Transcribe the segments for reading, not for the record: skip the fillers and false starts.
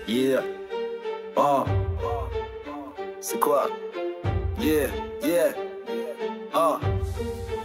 Yeah. Oh. C'est quoi? Yeah, yeah. Oh.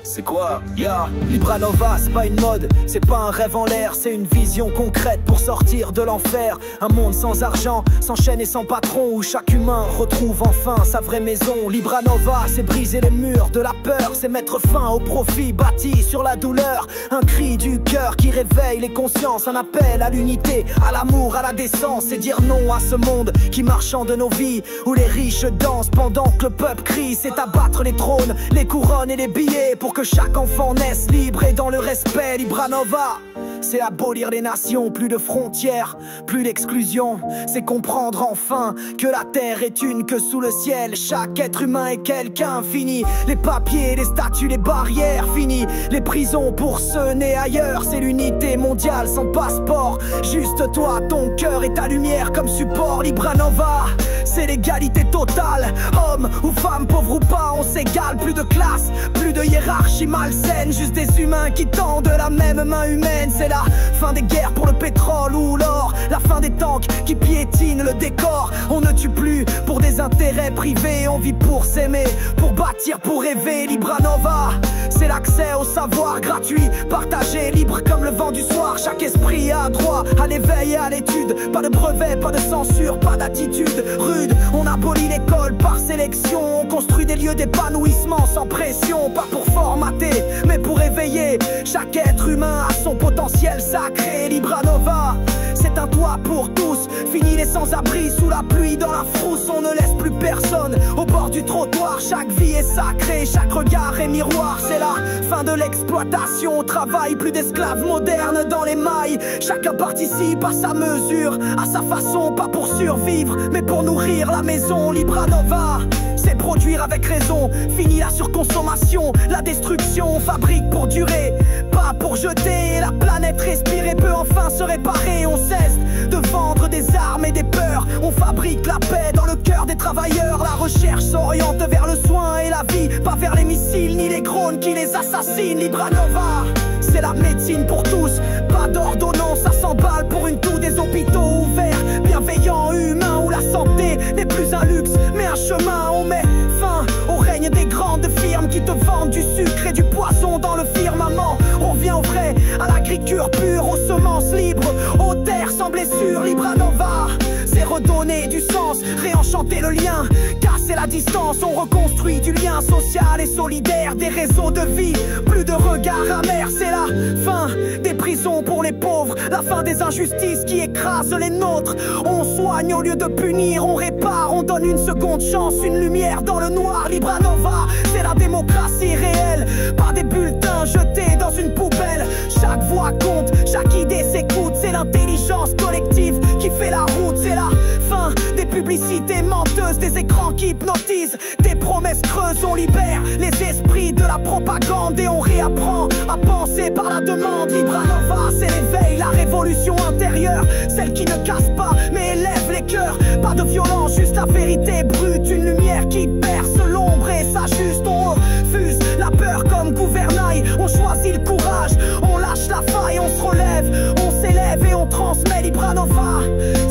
C'est quoi? Yeah. Libra Nova, c'est pas une mode, c'est pas un rêve en l'air, c'est une vision concrète pour sortir de l'enfer. Un monde sans argent, sans chaîne et sans patron, où chaque humain retrouve enfin sa vraie maison. Libra Nova, c'est briser les murs de la peur, c'est mettre fin au profit bâti sur la douleur. Un cri du cœur qui réveille les consciences, un appel à l'unité, à l'amour, à la décence. C'est dire non à ce monde qui marchande nos vies, où les riches dansent pendant que le peuple crie. C'est abattre les trônes, les couronnes et les billets, pour que chaque enfant naisse libre et dans le respect. Libra Nova, c'est abolir les nations, plus de frontières, plus d'exclusion. C'est comprendre enfin que la terre est une que sous le ciel. Chaque être humain est quelqu'un. Fini les papiers, les statuts, les barrières. Fini les prisons pour ceux nés ailleurs. C'est l'unité mondiale sans passeport. Juste toi, ton cœur et ta lumière comme support. Libra Nova, c'est l'égalité totale. Homme ou femme, pauvre ou pas, on s'égale. Plus de classe, plus de hiérarchie malsaine. Juste des humains qui tendent la même main humaine. C'est la fin des guerres pour le pétrole ou l'or, la fin des tanks qui piétinent le décor. On ne tue plus pour des intérêts privés, on vit pour s'aimer, pour bâtir, pour rêver. Libra Nova, c'est l'accès au savoir gratuit, partagé, libre comme le vent du soir. Chaque esprit a droit à l'éveil et à l'étude. Pas de brevet, pas de censure, pas d'attitude rude. On abolit l'école par sélection, on construit des lieux d'épanouissement sans pression. Pas pour formater, mais pour éveiller chaque être humain à son potentiel sacré. Libra Nova, c'est un toit pour tous. Fini les sans-abri sous la pluie, dans la frousse. On ne laisse plus personne au bord du trottoir. Chaque vie est sacrée, chaque regard est miroir. C'est la fin de l'exploitation, au travail, plus d'esclaves modernes dans les mailles. Chacun participe à sa mesure, à sa façon, pas pour survivre, mais pour nourrir la maison. Libra Nova, c'est produire avec raison. Fini la surconsommation, la destruction. On fabrique pour durer, pas pour jeter. La planète respirer peut enfin se réparer. On cesse de vendre des armes et des peurs. On fabrique la paix dans le cœur des travailleurs. La recherche s'oriente vers le soin et la vie, pas vers les missiles ni les drones qui les assassinent. Libra Nova, c'est la médecine pour tous. Pas d'ordonnance à 100 balles pour une toux. Des hôpitaux ouverts, bienveillants, humains, où la santé n'est plus un luxe mais un chemin. On met fin au règne des grandes firmes qui te vendent du sucre et du poison dans le firmament. On revient au vrai, à l'agriculture pure, aux semences libres, aux terres sans blessure. Libra Nova, c'est redonner du sens, réenchanter le lien, casser la distance. On reconstruit du lien social et solidaire, des réseaux de vie, plus de regards amers. C'est la fin des prisons pour les pauvres, la fin des injustices qui écrasent les nôtres. On soigne au lieu de punir, on répare, on donne une seconde chance, une lumière dans le noir. Libra Nova, c'est la démocratie réelle, pas des bulletins jetés dans une poubelle. Chaque voix compte, chaque idée s'écoute. C'est l'intelligence collective qui fait la route. C'est la fin des publicités menteuses, des écrans qui hypnotisent, des promesses creuses. On libère les esprits de la propagande et on réapprend à penser par la demande. Libra Nova, c'est l'éveil, la révolution intérieure, celle qui ne casse pas mais élève les cœurs. Pas de violence, juste la vérité brute, une lumière qui perce l'ombre et s'ajuste. On refuse la peur comme gouvernail, on choisit le courage, on lâche la faille, on se relève, on s'élève et on transmet. Libra Nova,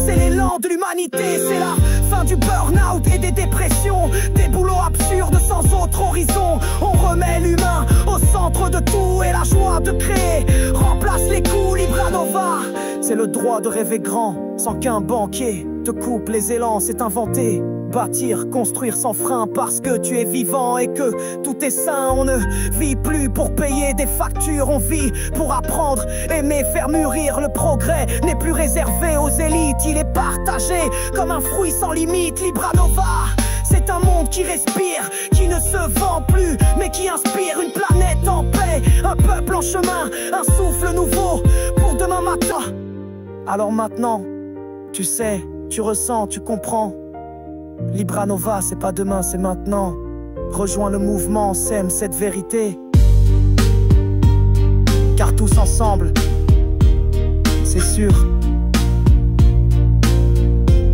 c'est l'élan de l'humanité, c'est la fin du burn-out et des dépressions, des boulots absurdes sans autre horizon. On remet l'humain au centre de tout et la joie de créer remplace les coups. Libra Nova, c'est le droit de rêver grand sans qu'un banquier te coupe les élans. C'est inventer, bâtir, construire sans frein parce que tu es vivant et que tout est sain. On ne vit plus pour payer des factures, on vit pour apprendre, aimer, faire mûrir. Le progrès n'est plus réservé aux élites, il est partagé comme un fruit sans limite. Libra Nova, c'est un monde qui respire, qui ne se vend plus, mais qui inspire une planète en paix, un peuple en chemin, un souffle nouveau pour demain matin. Alors maintenant, tu sais, tu ressens, tu comprends. Libra Nova, c'est pas demain, c'est maintenant. Rejoins le mouvement, sème cette vérité. Car tous ensemble, c'est sûr,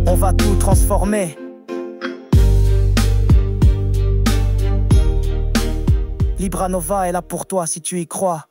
on va tout transformer. Libra Nova est là pour toi si tu y crois.